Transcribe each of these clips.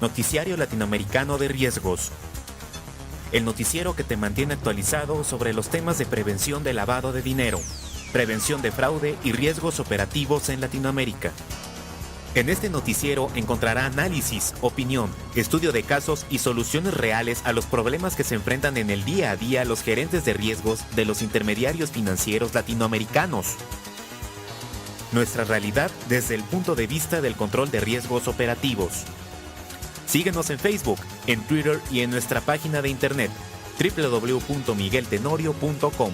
Noticiario Latinoamericano de Riesgos. El noticiero que te mantiene actualizado sobre los temas de prevención de lavado de dinero, prevención de fraude y riesgos operativos en Latinoamérica. En este noticiero encontrará análisis, opinión, estudio de casos y soluciones reales a los problemas que se enfrentan en el día a día los gerentes de riesgos de los intermediarios financieros latinoamericanos. Nuestra realidad desde el punto de vista del control de riesgos operativos. Síguenos en Facebook, en Twitter y en nuestra página de internet www.migueltenorio.com.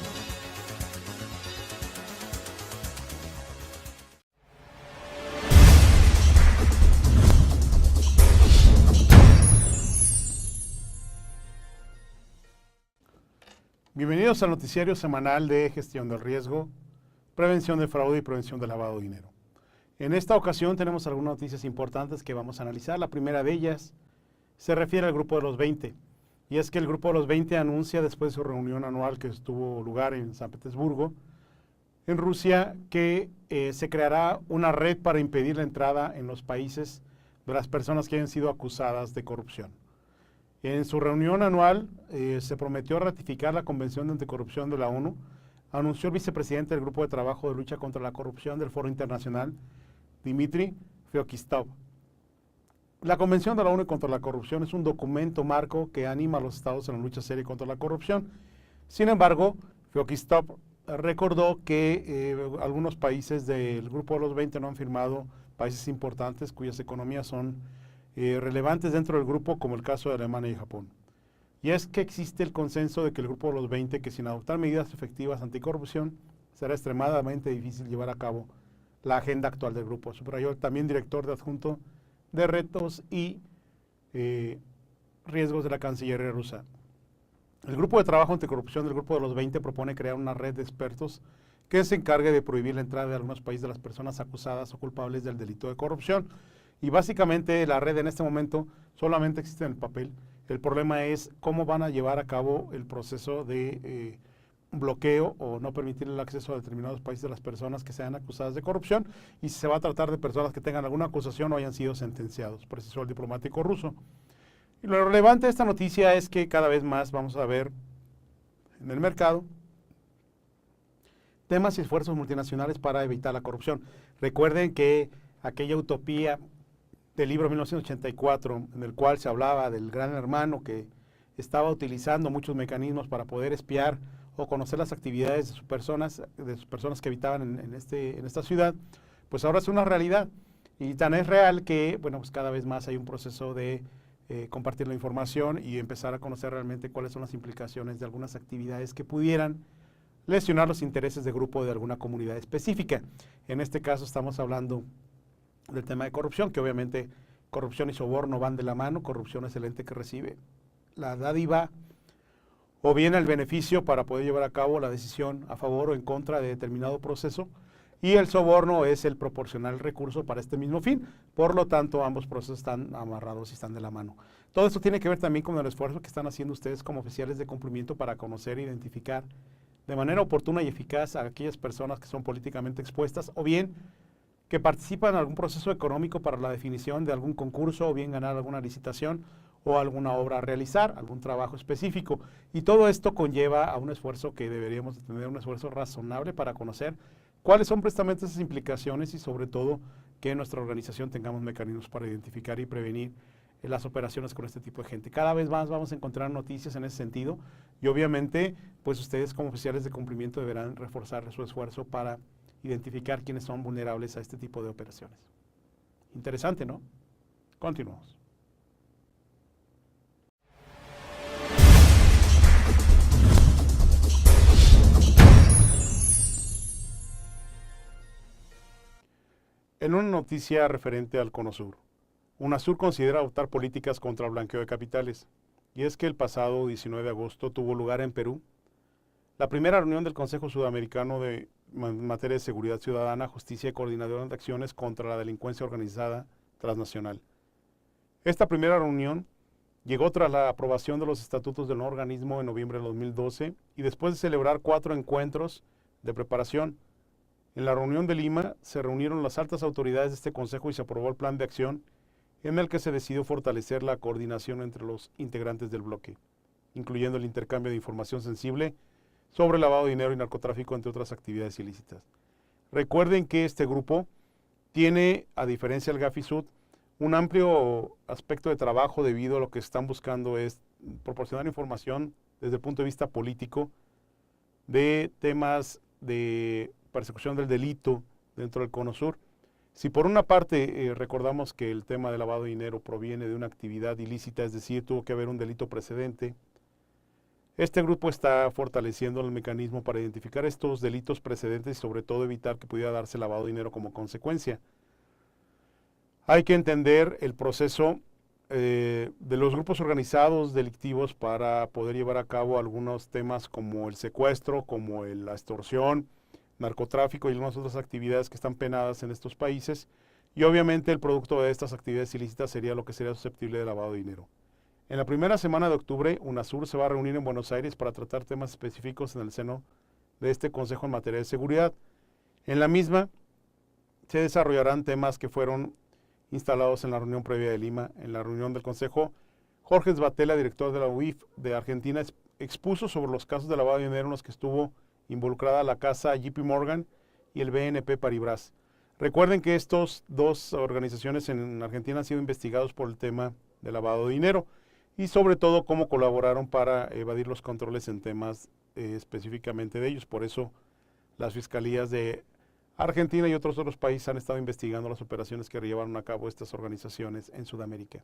Bienvenidos al noticiario semanal de gestión del riesgo, prevención de fraude y prevención de lavado de dinero. En esta ocasión tenemos algunas noticias importantes que vamos a analizar. La primera de ellas se refiere al Grupo de los 20. Y es que el Grupo de los 20 anuncia después de su reunión anual que tuvo lugar en San Petersburgo, en Rusia, que se creará una red para impedir la entrada en los países de las personas que hayan sido acusadas de corrupción. En su reunión anual se prometió ratificar la Convención de Anticorrupción de la ONU, anunció el vicepresidente del Grupo de Trabajo de Lucha contra la Corrupción del Foro Internacional, Dmitry Feokistov. La Convención de la ONU contra la Corrupción es un documento marco que anima a los estados en la lucha seria contra la corrupción. Sin embargo, Feokistov recordó que algunos países del Grupo de los 20 no han firmado, países importantes cuyas economías son relevantes dentro del grupo, como el caso de Alemania y Japón. Y es que existe el consenso de que el Grupo de los 20, que sin adoptar medidas efectivas anticorrupción, será extremadamente difícil llevar a cabo la agenda actual del grupo. Subrayó también director de adjunto de retos y riesgos de la Cancillería rusa. El Grupo de Trabajo Anticorrupción del Grupo de los 20 propone crear una red de expertos que se encargue de prohibir la entrada de algunos países de las personas acusadas o culpables del delito de corrupción. Y básicamente la red en este momento solamente existe en el papel. El problema es cómo van a llevar a cabo el proceso de bloqueo o no permitir el acceso a determinados países de las personas que sean acusadas de corrupción, y si se va a tratar de personas que tengan alguna acusación o hayan sido sentenciados, precisó el diplomático ruso. Y lo relevante de esta noticia es que cada vez más vamos a ver en el mercado temas y esfuerzos multinacionales para evitar la corrupción. Recuerden que aquella utopía del libro 1984, en el cual se hablaba del gran hermano que estaba utilizando muchos mecanismos para poder espiar o conocer las actividades de sus personas que habitaban en esta ciudad, pues ahora es una realidad. Y tan es real que, bueno, pues cada vez más hay un proceso de compartir la información y empezar a conocer realmente cuáles son las implicaciones de algunas actividades que pudieran lesionar los intereses de grupo de alguna comunidad específica. En este caso estamos hablando del tema de corrupción, que obviamente corrupción y soborno van de la mano. Corrupción es el ente que recibe la dádiva o bien el beneficio para poder llevar a cabo la decisión a favor o en contra de determinado proceso, y el soborno es el proporcionar el recurso para este mismo fin. Por lo tanto, ambos procesos están amarrados y están de la mano. Todo esto tiene que ver también con el esfuerzo que están haciendo ustedes como oficiales de cumplimiento para conocer e identificar de manera oportuna y eficaz a aquellas personas que son políticamente expuestas, o bien que participan en algún proceso económico para la definición de algún concurso, o bien ganar alguna licitación o alguna obra a realizar, algún trabajo específico. Y todo esto conlleva a un esfuerzo que deberíamos tener, un esfuerzo razonable para conocer cuáles son precisamente esas implicaciones, y sobre todo que en nuestra organización tengamos mecanismos para identificar y prevenir las operaciones con este tipo de gente. Cada vez más vamos a encontrar noticias en ese sentido, y obviamente pues ustedes como oficiales de cumplimiento deberán reforzar su esfuerzo para identificar quiénes son vulnerables a este tipo de operaciones. Interesante, ¿no? Continuamos. En una noticia referente al Cono Sur, UNASUR considera adoptar políticas contra el blanqueo de capitales, y es que el pasado 19 de agosto tuvo lugar en Perú la primera reunión del Consejo Sudamericano de materia de seguridad ciudadana, justicia y coordinador de acciones contra la delincuencia organizada transnacional. Esta primera reunión llegó tras la aprobación de los estatutos del nuevo organismo en noviembre de 2012 y después de celebrar 4 encuentros de preparación. En la reunión de Lima se reunieron las altas autoridades de este consejo y se aprobó el plan de acción en el que se decidió fortalecer la coordinación entre los integrantes del bloque, incluyendo el intercambio de información sensible sobre lavado de dinero y narcotráfico, entre otras actividades ilícitas. Recuerden que este grupo tiene, a diferencia del GAFI-SUD, un amplio aspecto de trabajo debido a lo que están buscando es proporcionar información desde el punto de vista político de temas de persecución del delito dentro del Cono Sur. Si por una parte recordamos que el tema de lavado de dinero proviene de una actividad ilícita, es decir, tuvo que haber un delito precedente, este grupo está fortaleciendo el mecanismo para identificar estos delitos precedentes y sobre todo evitar que pudiera darse lavado de dinero como consecuencia. Hay que entender el proceso de los grupos organizados delictivos para poder llevar a cabo algunos temas como el secuestro, como la extorsión, narcotráfico y algunas otras actividades que están penadas en estos países. Y obviamente el producto de estas actividades ilícitas sería lo que sería susceptible de lavado de dinero. En la primera semana de octubre, UNASUR se va a reunir en Buenos Aires para tratar temas específicos en el seno de este Consejo en materia de seguridad. En la misma se desarrollarán temas que fueron instalados en la reunión previa de Lima. En la reunión del Consejo, Jorge Sbatella, director de la UIF de Argentina, expuso sobre los casos de lavado de dinero en los que estuvo involucrada la casa JP Morgan y el BNP Paribas. Recuerden que estos dos organizaciones en Argentina han sido investigados por el tema de lavado de dinero y sobre todo cómo colaboraron para evadir los controles en temas específicamente de ellos. Por eso las fiscalías de Argentina y otros países han estado investigando las operaciones que llevaron a cabo estas organizaciones en Sudamérica.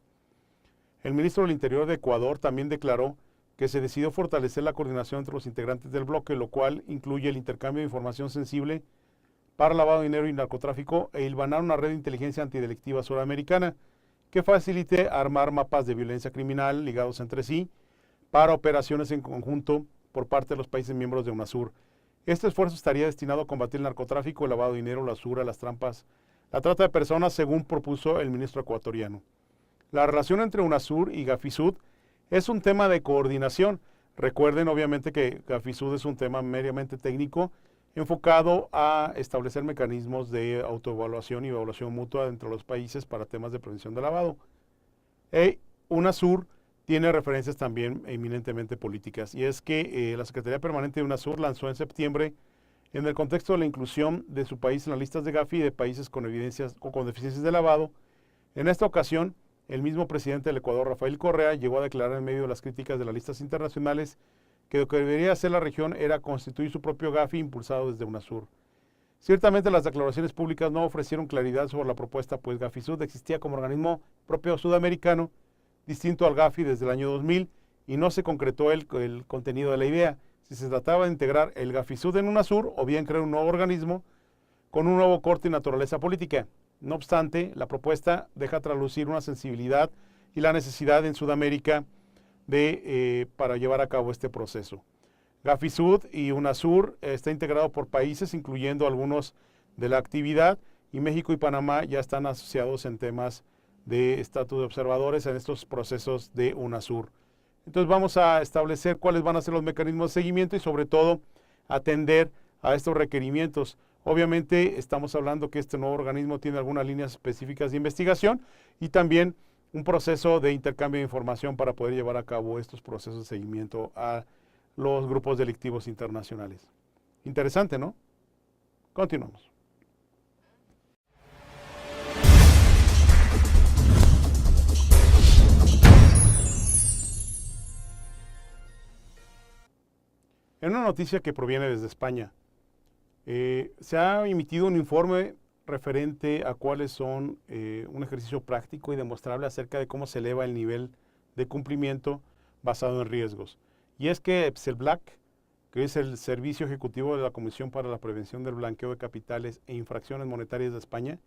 El ministro del Interior de Ecuador también declaró que se decidió fortalecer la coordinación entre los integrantes del bloque, lo cual incluye el intercambio de información sensible para lavado de dinero y narcotráfico e hilvanar una red de inteligencia antidelictiva sudamericana que facilite armar mapas de violencia criminal ligados entre sí para operaciones en conjunto por parte de los países miembros de UNASUR. Este esfuerzo estaría destinado a combatir el narcotráfico, el lavado de dinero, la usura, las trampas, la trata de personas, según propuso el ministro ecuatoriano. La relación entre UNASUR y GAFI-SUD es un tema de coordinación. Recuerden obviamente que GAFI-SUD es un tema meramente técnico enfocado a establecer mecanismos de autoevaluación y evaluación mutua entre los países para temas de prevención de lavado. UNASUR tiene referencias también eminentemente políticas, y es que la Secretaría Permanente de UNASUR lanzó en septiembre, en el contexto de la inclusión de su país en las listas de GAFI de países con evidencias o con deficiencias de lavado. En esta ocasión, el mismo presidente del Ecuador, Rafael Correa, llegó a declarar en medio de las críticas de las listas internacionales que lo que debería hacer la región era constituir su propio GAFI impulsado desde UNASUR. Ciertamente las declaraciones públicas no ofrecieron claridad sobre la propuesta, pues GAFI-SUD existía como organismo propio sudamericano, distinto al GAFI desde el año 2000, y no se concretó el contenido de la idea, si se trataba de integrar el GAFI-SUD en UNASUR o bien crear un nuevo organismo con un nuevo corte y naturaleza política. No obstante, la propuesta deja traslucir una sensibilidad y la necesidad en Sudamérica para llevar a cabo este proceso. GAFI-SUD y UNASUR está integrado por países, incluyendo algunos de la actividad, y México y Panamá ya están asociados en temas de estatus de observadores en estos procesos de UNASUR. Entonces vamos a establecer cuáles van a ser los mecanismos de seguimiento y sobre todo atender a estos requerimientos. Obviamente estamos hablando que este nuevo organismo tiene algunas líneas específicas de investigación y también un proceso de intercambio de información para poder llevar a cabo estos procesos de seguimiento a los grupos delictivos internacionales. Interesante, ¿no? Continuamos. En una noticia que proviene desde España, se ha emitido un informe referente a cuáles son un ejercicio práctico y demostrable acerca de cómo se eleva el nivel de cumplimiento basado en riesgos. Y es que EPSELBLAC, que es el Servicio Ejecutivo de la Comisión para la Prevención del Blanqueo de Capitales e Infracciones Monetarias de España,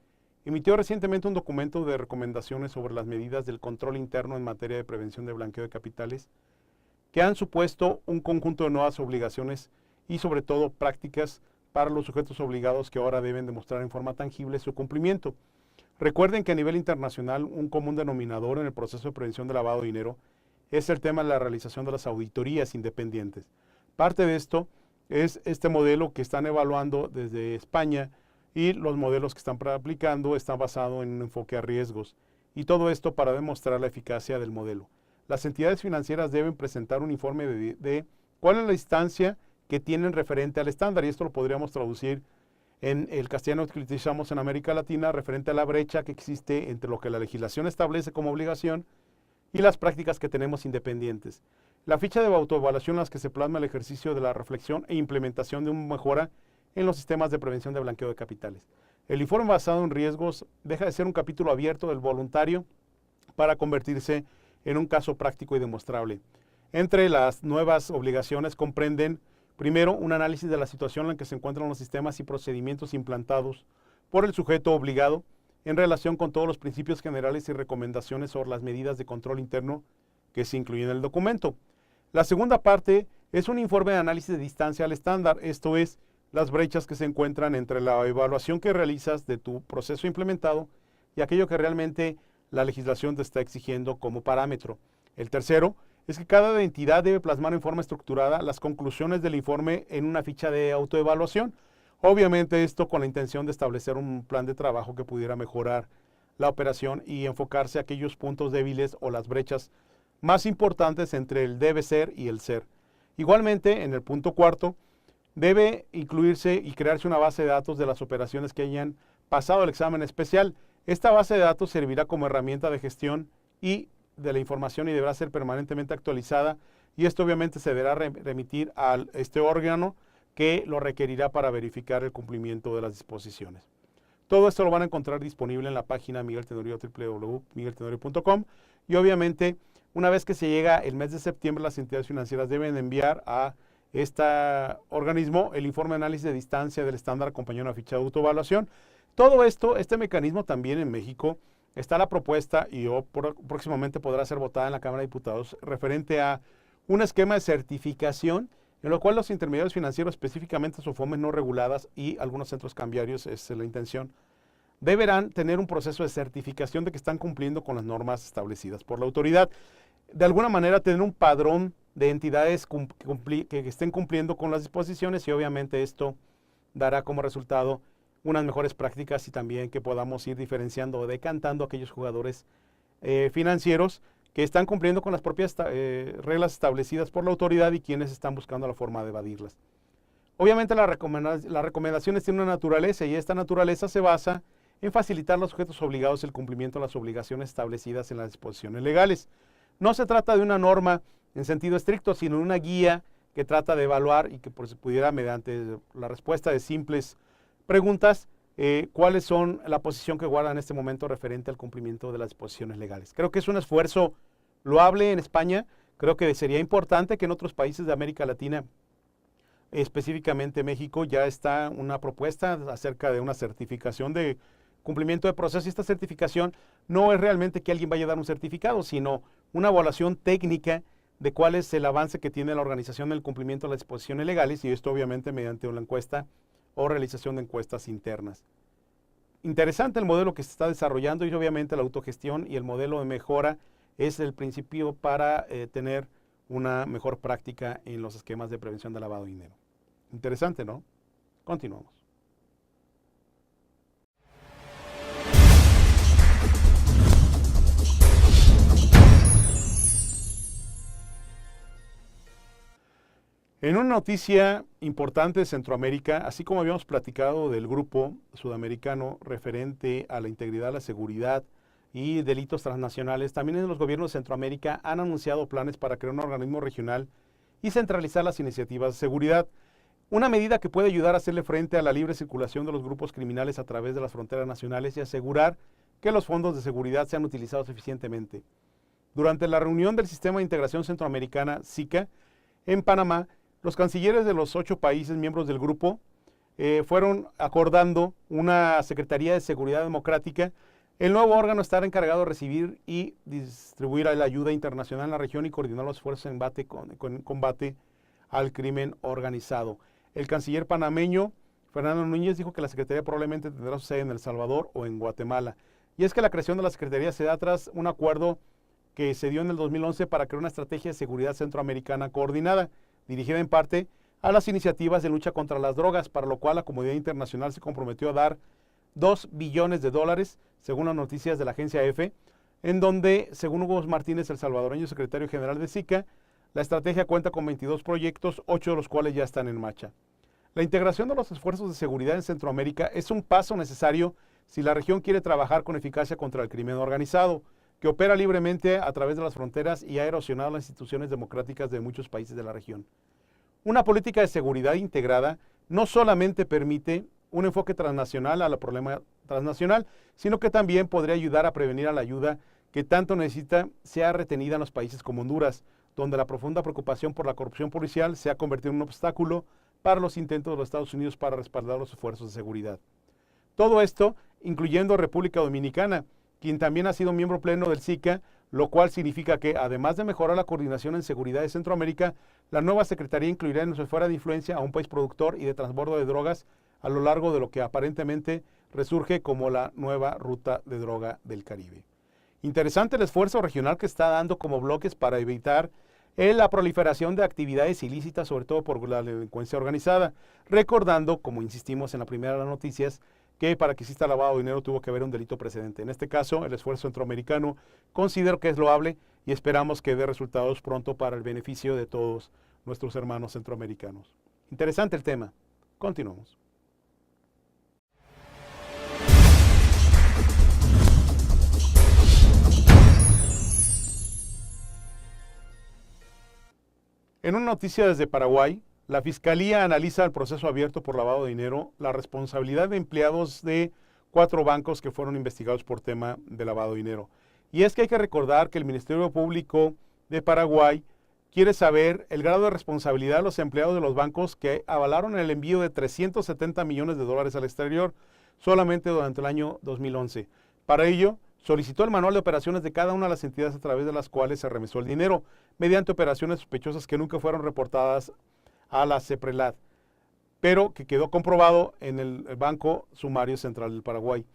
emitió recientemente un documento de recomendaciones sobre las medidas del control interno en materia de prevención de blanqueo de capitales, que han supuesto un conjunto de nuevas obligaciones y sobre todo prácticas para los sujetos obligados que ahora deben demostrar en forma tangible su cumplimiento. Recuerden que a nivel internacional un común denominador en el proceso de prevención de lavado de dinero es el tema de la realización de las auditorías independientes. Parte de esto es este modelo que están evaluando desde España, y los modelos que están aplicando están basados en un enfoque a riesgos. y todo esto para demostrar la eficacia del modelo. Las entidades financieras deben presentar un informe de cuál es la distancia que tienen referente al estándar, y esto lo podríamos traducir en el castellano que utilizamos en América Latina, referente a la brecha que existe entre lo que la legislación establece como obligación y las prácticas que tenemos independientes. La ficha de autoevaluación en las que se plasma el ejercicio de la reflexión e implementación de una mejora en los sistemas de prevención de blanqueo de capitales. El informe basado en riesgos deja de ser un capítulo abierto del voluntario para convertirse en un caso práctico y demostrable. Entre las nuevas obligaciones comprenden, primero, un análisis de la situación en la que se encuentran los sistemas y procedimientos implantados por el sujeto obligado en relación con todos los principios generales y recomendaciones sobre las medidas de control interno que se incluyen en el documento. La segunda parte es un informe de análisis de distancia al estándar, esto es, las brechas que se encuentran entre la evaluación que realizas de tu proceso implementado y aquello que realmente la legislación te está exigiendo como parámetro. El tercero es que cada entidad debe plasmar en forma estructurada las conclusiones del informe en una ficha de autoevaluación. Obviamente esto con la intención de establecer un plan de trabajo que pudiera mejorar la operación y enfocarse a aquellos puntos débiles o las brechas más importantes entre el debe ser y el ser. Igualmente, en el punto cuarto, debe incluirse y crearse una base de datos de las operaciones que hayan pasado el examen especial. Esta base de datos servirá como herramienta de gestión y de la información y deberá ser permanentemente actualizada, y esto obviamente se deberá remitir a este órgano que lo requerirá para verificar el cumplimiento de las disposiciones. Todo esto lo van a encontrar disponible en la página Miguel Tenorio, www.migueltenorio.com, y obviamente una vez que se llega el mes de septiembre, las entidades financieras deben enviar a este organismo el informe de análisis de distancia del estándar acompañado de una ficha de autoevaluación. Todo esto, este mecanismo también en México, está la propuesta y próximamente podrá ser votada en la Cámara de Diputados referente a un esquema de certificación en lo cual los intermediarios financieros, específicamente SOFOMES no reguladas y algunos centros cambiarios, es la intención, deberán tener un proceso de certificación de que están cumpliendo con las normas establecidas por la autoridad. De alguna manera tener un padrón de entidades que estén cumpliendo con las disposiciones, y obviamente esto dará como resultado unas mejores prácticas y también que podamos ir diferenciando o decantando a aquellos jugadores financieros que están cumpliendo con las propias reglas establecidas por la autoridad y quienes están buscando la forma de evadirlas. Obviamente las recomendaciones tienen una naturaleza, y esta naturaleza se basa en facilitar a los sujetos obligados el cumplimiento de las obligaciones establecidas en las disposiciones legales. No se trata de una norma en sentido estricto, sino de una guía que trata de evaluar y que por si pudiera, mediante la respuesta de simples preguntas, cuáles son la posición que guarda en este momento referente al cumplimiento de las disposiciones legales. Creo que es un esfuerzo loable en España. Creo que sería importante que en otros países de América Latina, específicamente México, ya está una propuesta acerca de una certificación de cumplimiento de proceso, y esta certificación no es realmente que alguien vaya a dar un certificado, sino una evaluación técnica de cuál es el avance que tiene la organización en el cumplimiento de las disposiciones legales, y esto obviamente mediante una encuesta o realización de encuestas internas. Interesante el modelo que se está desarrollando, y obviamente la autogestión y el modelo de mejora es el principio para tener una mejor práctica en los esquemas de prevención de lavado de dinero. Interesante, ¿no? Continuamos. En una noticia importante de Centroamérica, así como habíamos platicado del grupo sudamericano referente a la integridad, la seguridad y delitos transnacionales, también en los gobiernos de Centroamérica han anunciado planes para crear un organismo regional y centralizar las iniciativas de seguridad. Una medida que puede ayudar a hacerle frente a la libre circulación de los grupos criminales a través de las fronteras nacionales y asegurar que los fondos de seguridad sean utilizados eficientemente. Durante la reunión del Sistema de Integración Centroamericana, SICA, en Panamá, los cancilleres de los 8 países miembros del grupo fueron acordando una Secretaría de Seguridad Democrática. El nuevo órgano estará encargado de recibir y distribuir la ayuda internacional en la región y coordinar los esfuerzos en combate al crimen organizado. El canciller panameño, Fernando Núñez, dijo que la Secretaría probablemente tendrá su sede en El Salvador o en Guatemala. Y es que la creación de la Secretaría se da tras un acuerdo que se dio en el 2011 para crear una estrategia de seguridad centroamericana coordinada, dirigida en parte a las iniciativas de lucha contra las drogas, para lo cual la comunidad internacional se comprometió a dar $2 billones, según las noticias de la agencia EFE, en donde, según Hugo Martínez, el salvadoreño secretario general de SICA, la estrategia cuenta con 22 proyectos, 8 de los cuales ya están en marcha. La integración de los esfuerzos de seguridad en Centroamérica es un paso necesario si la región quiere trabajar con eficacia contra el crimen organizado, que opera libremente a través de las fronteras y ha erosionado las instituciones democráticas de muchos países de la región. Una política de seguridad integrada no solamente permite un enfoque transnacional a la problema transnacional, sino que también podría ayudar a prevenir a la ayuda que tanto necesita sea retenida en los países como Honduras, donde la profunda preocupación por la corrupción policial se ha convertido en un obstáculo para los intentos de los Estados Unidos para respaldar los esfuerzos de seguridad. Todo esto, incluyendo República Dominicana, quien también ha sido miembro pleno del SICA, lo cual significa que, además de mejorar la coordinación en seguridad de Centroamérica, la nueva Secretaría incluirá en su esfera de influencia a un país productor y de transbordo de drogas a lo largo de lo que aparentemente resurge como la nueva ruta de droga del Caribe. Interesante el esfuerzo regional que está dando como bloques para evitar la proliferación de actividades ilícitas, sobre todo por la delincuencia organizada, recordando, como insistimos en la primera de las noticias, que para que exista lavado de dinero tuvo que haber un delito precedente. En este caso, el esfuerzo centroamericano considero que es loable y esperamos que dé resultados pronto para el beneficio de todos nuestros hermanos centroamericanos. Interesante el tema. Continuamos. En una noticia desde Paraguay, la Fiscalía analiza el proceso abierto por lavado de dinero, la responsabilidad de empleados de 4 bancos que fueron investigados por tema de lavado de dinero. Y es que hay que recordar que el Ministerio Público de Paraguay quiere saber el grado de responsabilidad de los empleados de los bancos que avalaron el envío de 370 millones de dólares al exterior solamente durante el año 2011. Para ello, solicitó el manual de operaciones de cada una de las entidades a través de las cuales se remesó el dinero, mediante operaciones sospechosas que nunca fueron reportadas a la CEPRELAD, pero que quedó comprobado en el Banco Sumario Central del Paraguay.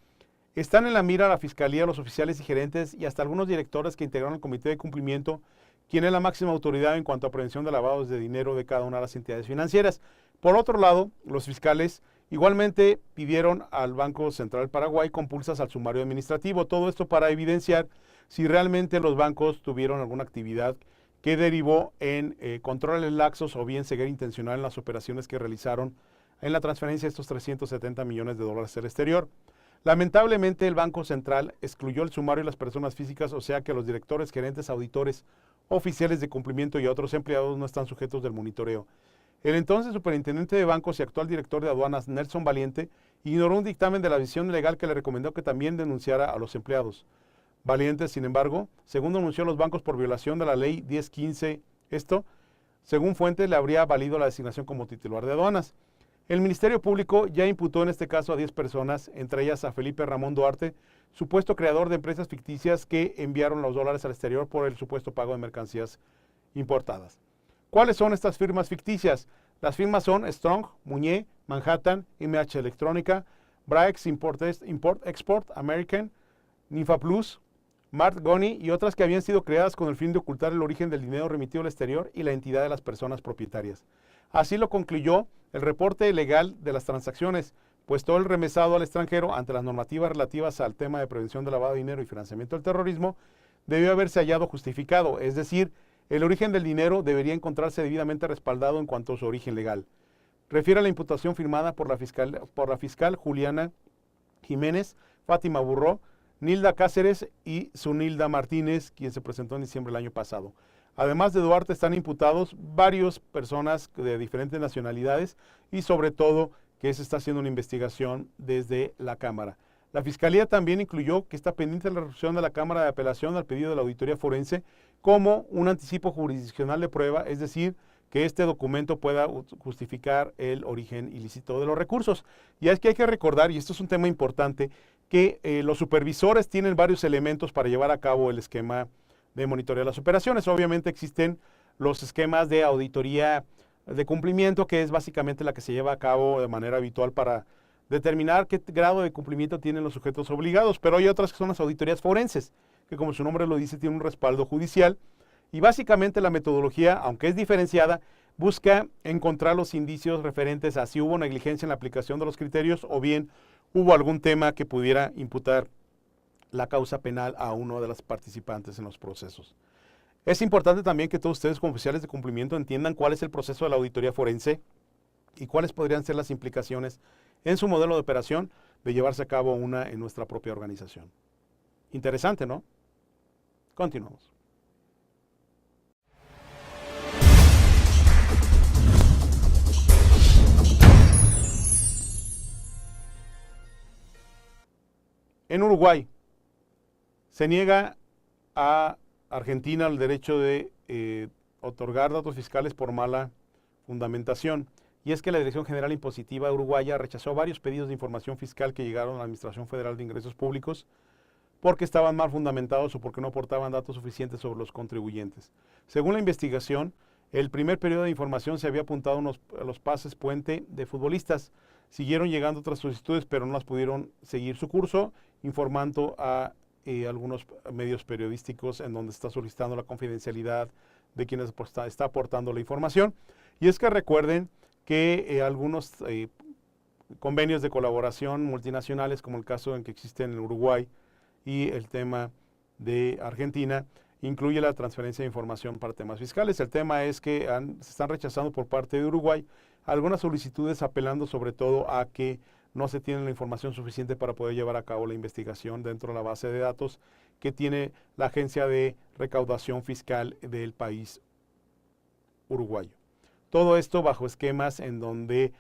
Están en la mira la Fiscalía, los oficiales y gerentes y hasta algunos directores que integraron el Comité de Cumplimiento, quien es la máxima autoridad en cuanto a prevención de lavados de dinero de cada una de las entidades financieras. Por otro lado, los fiscales igualmente pidieron al Banco Central del Paraguay compulsas al sumario administrativo, todo esto para evidenciar si realmente los bancos tuvieron alguna actividad que derivó en controles laxos o bien ceguera intencional en las operaciones que realizaron en la transferencia de estos 370 millones de dólares al exterior. Lamentablemente, el Banco Central excluyó el sumario de las personas físicas, o sea que los directores, gerentes, auditores, oficiales de cumplimiento y otros empleados no están sujetos del monitoreo. El entonces superintendente de bancos y actual director de aduanas, Nelson Valiente, ignoró un dictamen de la visión legal que le recomendó que también denunciara a los empleados. Valiente, sin embargo, según denunció a los bancos por violación de la ley 1015, esto, según fuentes, le habría valido la designación como titular de aduanas. El Ministerio Público ya imputó en este caso a 10 personas, entre ellas a Felipe Ramón Duarte, supuesto creador de empresas ficticias que enviaron los dólares al exterior por el supuesto pago de mercancías importadas. ¿Cuáles son estas firmas ficticias? Las firmas son Strong, Muñé, Manhattan, MH Electrónica, Braex Import Export, American, Ninfa Plus, Mart Goni y otras que habían sido creadas con el fin de ocultar el origen del dinero remitido al exterior y la identidad de las personas propietarias. Así lo concluyó el reporte legal de las transacciones, pues todo el remesado al extranjero ante las normativas relativas al tema de prevención de lavado de dinero y financiamiento del terrorismo debió haberse hallado justificado, es decir, el origen del dinero debería encontrarse debidamente respaldado en cuanto a su origen legal. Refiere a la imputación firmada por la fiscal Juliana Jiménez, Fátima Burró, Nilda Cáceres y Zunilda Martínez, quien se presentó en diciembre del año pasado. Además de Duarte están imputados varias personas de diferentes nacionalidades y sobre todo que se está haciendo una investigación desde la Cámara. La Fiscalía también incluyó que está pendiente la resolución de la Cámara de Apelación al pedido de la Auditoría Forense como un anticipo jurisdiccional de prueba, es decir, que este documento pueda justificar el origen ilícito de los recursos. Y es que hay que recordar, y esto es un tema importante, que los supervisores tienen varios elementos para llevar a cabo el esquema de monitoreo de las operaciones. Obviamente existen los esquemas de auditoría de cumplimiento, que es básicamente la que se lleva a cabo de manera habitual para determinar qué grado de cumplimiento tienen los sujetos obligados, pero hay otras que son las auditorías forenses, que como su nombre lo dice, tienen un respaldo judicial, y básicamente la metodología, aunque es diferenciada, busca encontrar los indicios referentes a si hubo negligencia en la aplicación de los criterios o bien hubo algún tema que pudiera imputar la causa penal a uno de los participantes en los procesos. Es importante también que todos ustedes como oficiales de cumplimiento entiendan cuál es el proceso de la auditoría forense y cuáles podrían ser las implicaciones en su modelo de operación de llevarse a cabo una en nuestra propia organización. Interesante, ¿no? Continuamos. En Uruguay se niega a Argentina el derecho de otorgar datos fiscales por mala fundamentación. Y es que la Dirección General Impositiva uruguaya rechazó varios pedidos de información fiscal que llegaron a la Administración Federal de Ingresos Públicos porque estaban mal fundamentados o porque no aportaban datos suficientes sobre los contribuyentes. Según la investigación, el primer periodo de información se había apuntado a los pases puente de futbolistas. Siguieron llegando otras solicitudes, pero no las pudieron seguir su curso, informando a algunos medios periodísticos en donde está solicitando la confidencialidad de quienes está aportando la información. Y es que recuerden que algunos convenios de colaboración multinacionales, como el caso en que existen en Uruguay y el tema de Argentina, incluye la transferencia de información para temas fiscales. El tema es que se están rechazando por parte de Uruguay algunas solicitudes apelando sobre todo a que no se tiene la información suficiente para poder llevar a cabo la investigación dentro de la base de datos que tiene la Agencia de Recaudación Fiscal del país uruguayo. Todo esto bajo esquemas en donde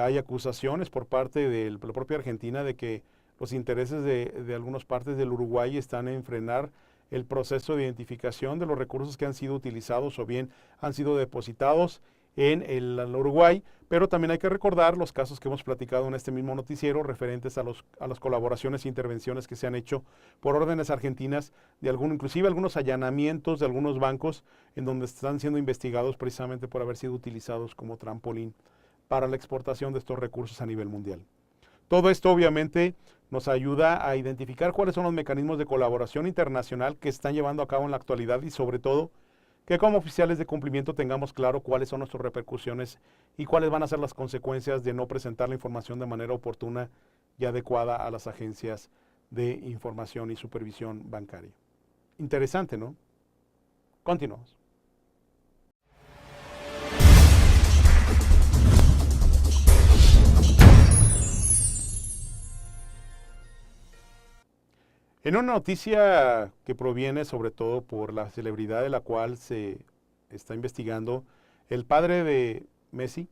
hay acusaciones por parte de la propia Argentina de que los intereses de algunas partes del Uruguay están en frenar el proceso de identificación de los recursos que han sido utilizados o bien han sido depositados en el Uruguay, pero también hay que recordar los casos que hemos platicado en este mismo noticiero referentes a las colaboraciones e intervenciones que se han hecho por órdenes argentinas de inclusive algunos allanamientos de algunos bancos en donde están siendo investigados precisamente por haber sido utilizados como trampolín para la exportación de estos recursos a nivel mundial. Todo esto obviamente nos ayuda a identificar cuáles son los mecanismos de colaboración internacional que están llevando a cabo en la actualidad y sobre todo que como oficiales de cumplimiento tengamos claro cuáles son nuestras repercusiones y cuáles van a ser las consecuencias de no presentar la información de manera oportuna y adecuada a las agencias de información y supervisión bancaria. Interesante, ¿no? Continuamos. En una noticia que proviene sobre todo por la celebridad de la cual se está investigando, el padre de Messi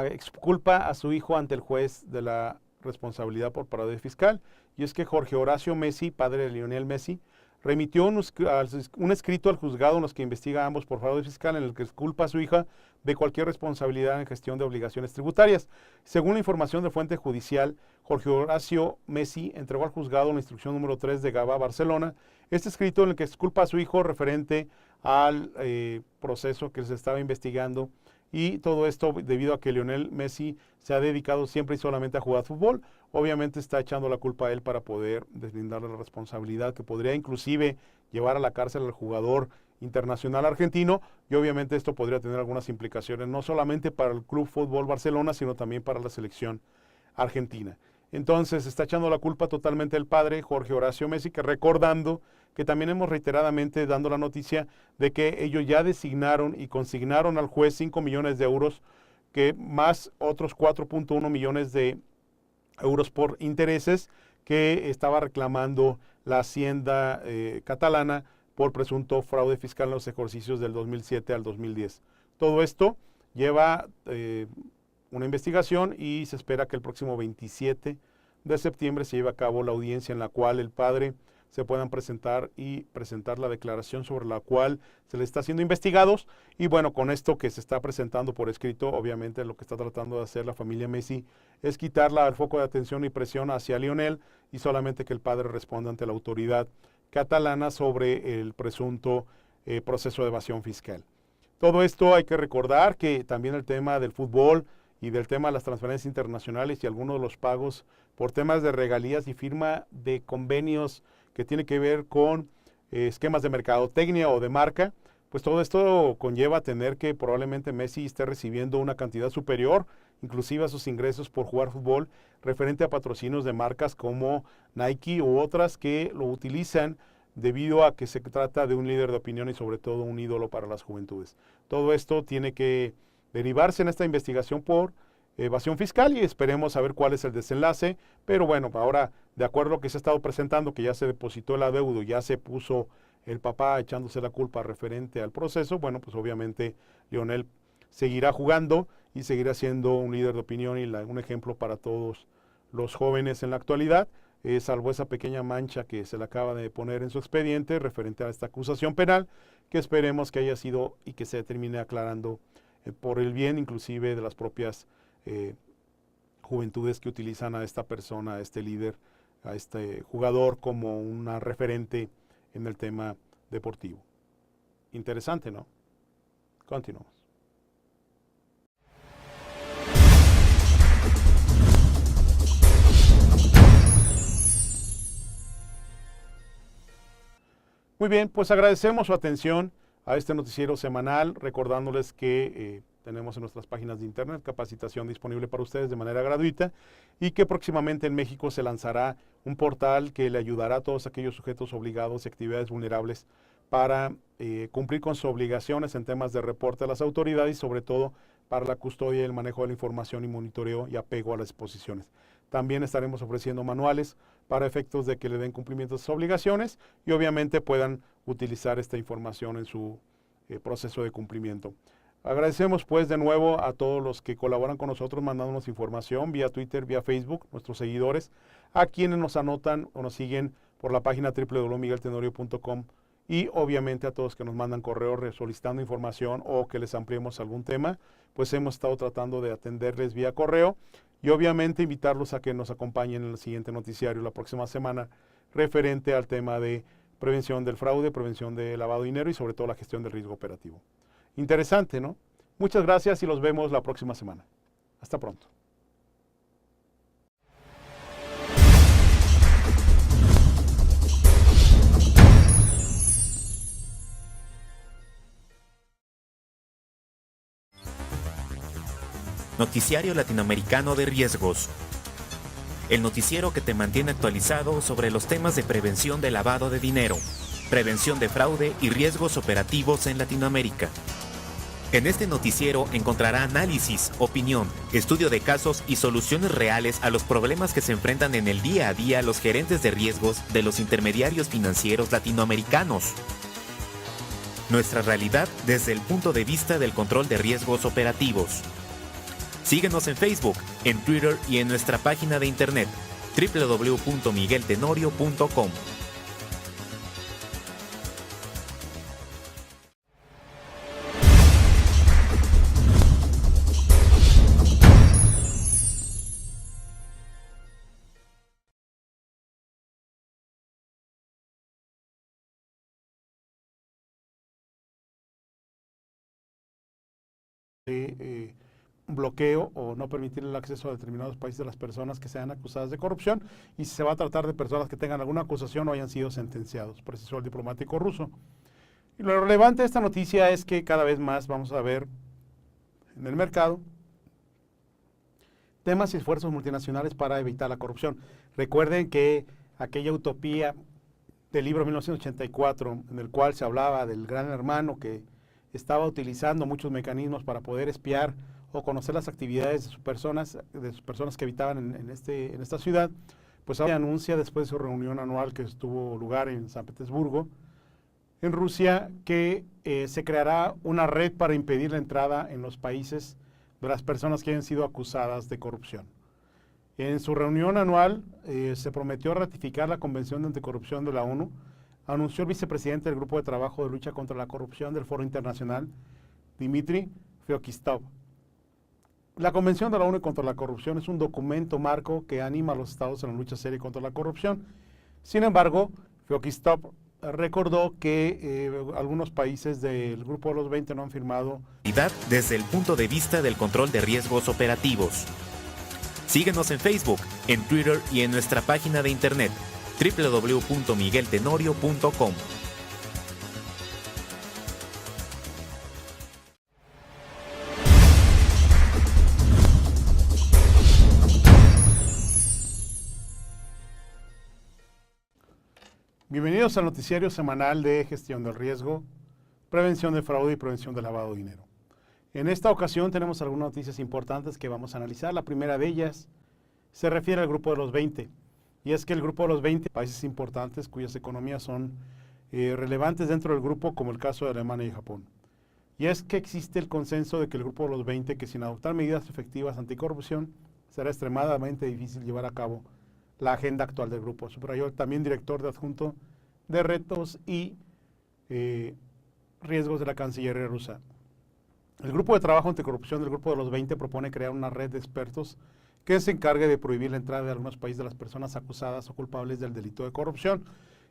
exculpa a su hijo ante el juez de la responsabilidad por fraude fiscal. Y es que Jorge Horacio Messi, padre de Lionel Messi, remitió un escrito al juzgado en los que investiga a ambos por fraude fiscal en el que exculpa a su hija de cualquier responsabilidad en gestión de obligaciones tributarias. Según la información de fuente judicial, Jorge Horacio Messi entregó al juzgado la instrucción número 3 de Gavà, Barcelona, este escrito en el que exculpa a su hijo referente al proceso que se estaba investigando, y todo esto debido a que Lionel Messi se ha dedicado siempre y solamente a jugar fútbol. Obviamente está echando la culpa a él para poder deslindarle la responsabilidad que podría inclusive llevar a la cárcel al jugador internacional argentino, y obviamente esto podría tener algunas implicaciones no solamente para el Club Fútbol Barcelona, sino también para la selección argentina. Entonces está echando la culpa totalmente el padre, Jorge Horacio Messi, que recordando que también hemos reiteradamente dando la noticia de que ellos ya designaron y consignaron al juez 5 millones de euros, que más otros 4.1 millones de euros por intereses que estaba reclamando la Hacienda catalana por presunto fraude fiscal en los ejercicios del 2007 al 2010. Todo esto lleva una investigación y se espera que el próximo 27 de septiembre se lleve a cabo la audiencia en la cual el padre se puedan presentar la declaración sobre la cual se le está haciendo investigados. Y bueno, con esto que se está presentando por escrito, obviamente lo que está tratando de hacer la familia Messi es quitarla el foco de atención y presión hacia Lionel y solamente que el padre responda ante la autoridad catalana sobre el presunto proceso de evasión fiscal. Todo esto hay que recordar que también el tema del fútbol y del tema de las transferencias internacionales y algunos de los pagos por temas de regalías y firma de convenios que tiene que ver con esquemas de mercadotecnia o de marca, pues todo esto conlleva tener que probablemente Messi esté recibiendo una cantidad superior, inclusive a sus ingresos por jugar fútbol, referente a patrocinios de marcas como Nike u otras que lo utilizan debido a que se trata de un líder de opinión y sobre todo un ídolo para las juventudes. Todo esto tiene que derivarse en esta investigación por evasión fiscal y esperemos a ver cuál es el desenlace, pero bueno, ahora de acuerdo a lo que se ha estado presentando, que ya se depositó el adeudo, ya se puso el papá echándose la culpa referente al proceso, bueno, pues obviamente Lionel seguirá jugando y seguirá siendo un líder de opinión y un ejemplo para todos los jóvenes en la actualidad, salvo esa pequeña mancha que se le acaba de poner en su expediente referente a esta acusación penal, que esperemos que haya sido y que se termine aclarando por el bien inclusive de las propias juventudes que utilizan a esta persona, a este líder, a este jugador como una referente en el tema deportivo. Interesante, ¿no? Continuamos. Muy bien, pues agradecemos su atención a este noticiero semanal, recordándoles que tenemos en nuestras páginas de internet capacitación disponible para ustedes de manera gratuita y que próximamente en México se lanzará un portal que le ayudará a todos aquellos sujetos obligados y actividades vulnerables para cumplir con sus obligaciones en temas de reporte a las autoridades y sobre todo para la custodia y el manejo de la información y monitoreo y apego a las disposiciones. También estaremos ofreciendo manuales para efectos de que le den cumplimiento a sus obligaciones y obviamente puedan utilizar esta información en su proceso de cumplimiento. Agradecemos pues de nuevo a todos los que colaboran con nosotros mandándonos información vía Twitter, vía Facebook, nuestros seguidores, a quienes nos anotan o nos siguen por la página www.migueltenorio.com y obviamente a todos que nos mandan correos solicitando información o que les ampliemos algún tema, pues hemos estado tratando de atenderles vía correo y obviamente invitarlos a que nos acompañen en el siguiente noticiario la próxima semana referente al tema de prevención del fraude, prevención del lavado de dinero y sobre todo la gestión del riesgo operativo. Interesante, ¿no? Muchas gracias y los vemos la próxima semana. Hasta pronto. Noticiario Latinoamericano de Riesgos. El noticiero que te mantiene actualizado sobre los temas de prevención de lavado de dinero, prevención de fraude y riesgos operativos en Latinoamérica. En este noticiero encontrará análisis, opinión, estudio de casos y soluciones reales a los problemas que se enfrentan en el día a día los gerentes de riesgos de los intermediarios financieros latinoamericanos. Nuestra realidad desde el punto de vista del control de riesgos operativos. Síguenos en Facebook, en Twitter y en nuestra página de internet www.migueltenorio.com. Bloqueo o no permitir el acceso a determinados países de las personas que sean acusadas de corrupción y si se va a tratar de personas que tengan alguna acusación o hayan sido sentenciados, precisó el diplomático ruso. Y lo relevante de esta noticia es que cada vez más vamos a ver en el mercado temas y esfuerzos multinacionales para evitar la corrupción. Recuerden que aquella utopía del libro 1984 en el cual se hablaba del gran hermano que estaba utilizando muchos mecanismos para poder espiar o conocer las actividades de sus personas que habitaban en esta ciudad, pues ahora anuncia después de su reunión anual que tuvo lugar en San Petersburgo, en Rusia, que se creará una red para impedir la entrada en los países de las personas que hayan sido acusadas de corrupción. En su reunión anual se prometió ratificar la Convención Anticorrupción de la ONU, anunció el vicepresidente del Grupo de Trabajo de Lucha contra la Corrupción del Foro Internacional, Dmitry Feokistov. La Convención de la ONU contra la Corrupción es un documento marco que anima a los estados en la lucha seria contra la corrupción. Sin embargo, Feokistov recordó que algunos países del Grupo de los 20 no han firmado. Desde el punto de vista del control de riesgos operativos. Síguenos en Facebook, en Twitter y en nuestra página de internet www.migueltenorio.com. Bienvenidos al noticiario semanal de gestión del riesgo, prevención de fraude y prevención de lavado de dinero. En esta ocasión tenemos algunas noticias importantes que vamos a analizar. La primera de ellas se refiere al grupo de los 20, y es que el grupo de los 20 países importantes cuyas economías son relevantes dentro del grupo, como el caso de Alemania y Japón. Y es que existe el consenso de que el grupo de los 20, que sin adoptar medidas efectivas anticorrupción, será extremadamente difícil llevar a cabo la agenda actual del grupo. Subrayó también director de adjunto de retos y riesgos de la Cancillería rusa. El grupo de trabajo anticorrupción del grupo de los 20 propone crear una red de expertos que se encargue de prohibir la entrada de algunos países de las personas acusadas o culpables del delito de corrupción.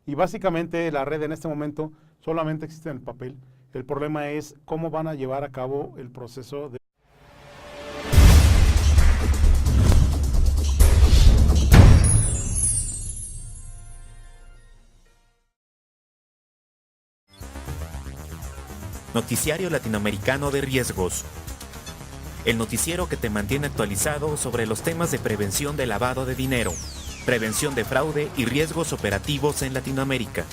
Y básicamente la red en este momento solamente existe en el papel. El problema es cómo van a llevar a cabo el proceso de... Noticiario Latinoamericano de Riesgos. El noticiero que te mantiene actualizado sobre los temas de prevención de lavado de dinero, prevención de fraude y riesgos operativos en Latinoamérica.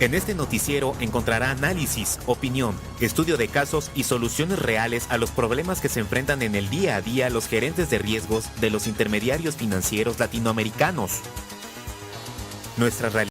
En este noticiero encontrará análisis, opinión, estudio de casos y soluciones reales a los problemas que se enfrentan en el día a día los gerentes de riesgos de los intermediarios financieros latinoamericanos. Nuestra realidad